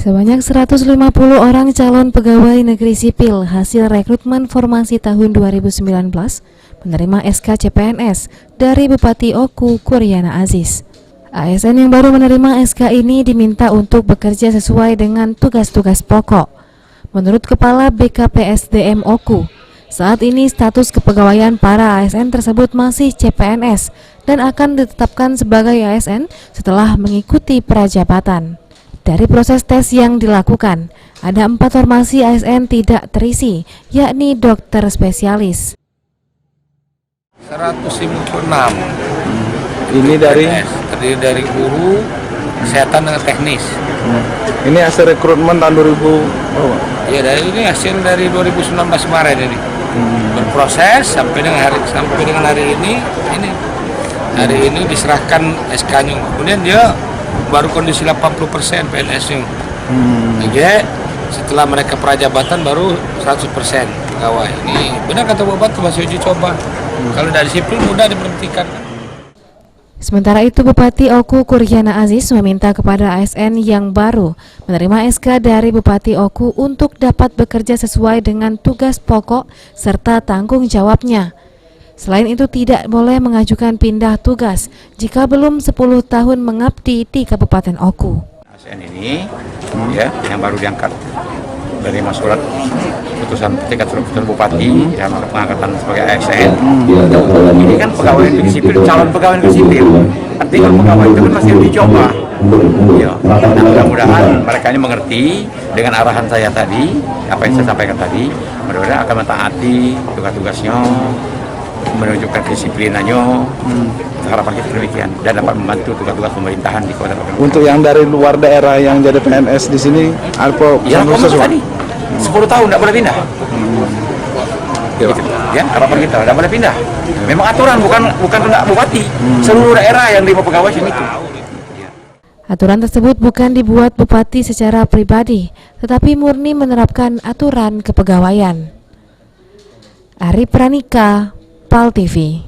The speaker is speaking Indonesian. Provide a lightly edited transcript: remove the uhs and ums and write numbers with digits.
Sebanyak 150 orang calon pegawai negeri sipil hasil rekrutmen formasi tahun 2019 menerima SK CPNS dari Bupati Oku Kuryana Aziz. ASN yang baru menerima SK ini diminta untuk bekerja sesuai dengan tugas-tugas pokok. Menurut Kepala BKPSDM Oku, saat ini status kepegawaian para ASN tersebut masih CPNS dan akan ditetapkan sebagai ASN setelah mengikuti prajabatan. Dari proses tes yang dilakukan, ada 4 formasi ASN tidak terisi, yakni dokter spesialis. 156. Ini terdiri dari guru, kesehatan dan teknis. Ini hasil rekrutmen tahun 2000. Ya, ini hasil dari 2019 kemarin ini. Berproses sampai dengan hari ini. Hari ini diserahkan SK-nya. Kemudian dia baru kondisi 80% PNS-nya. Jadi setelah mereka prajabatan baru 100% pegawai. Ini benar kata Bupati, masih uji coba. Kalau dari sipil mudah diberhentikan. Sementara itu, Bupati Oku Kuryana Aziz meminta kepada ASN yang baru menerima SK dari Bupati Oku untuk dapat bekerja sesuai dengan tugas pokok serta tanggung jawabnya. Selain itu, tidak boleh mengajukan pindah tugas jika belum 10 tahun mengabdi di Kabupaten Oku. ASN ini ya yang baru diangkat dari surat putusan tingkat surat Bupati yang pengangkatan sebagai ASN. Ini kan pegawai negeri sipil, calon pegawai negeri sipil. Artinya kalau pegawai itu kan masih dicoba. Ya. Nah, mudah-mudahan mereka ini mengerti dengan arahan saya tadi, apa yang saya sampaikan tadi, mudah-mudahan akan mentaati tugas-tugasnya, menunjukkan disiplinannya. Harapan kita demikian dan dapat membantu tugas-tugas pemerintahan di Kota Oku. Untuk yang dari luar daerah yang jadi PNS di sini, apa ya, tadi 10 tahun tidak boleh pindah. Ya, harapan kita tidak boleh pindah. Memang aturan, bukan kena bupati. Seluruh daerah yang 5 pegawai sini itu. Aturan tersebut bukan dibuat bupati secara pribadi, tetapi murni menerapkan aturan kepegawaian. Ari Pranika, PAL TV.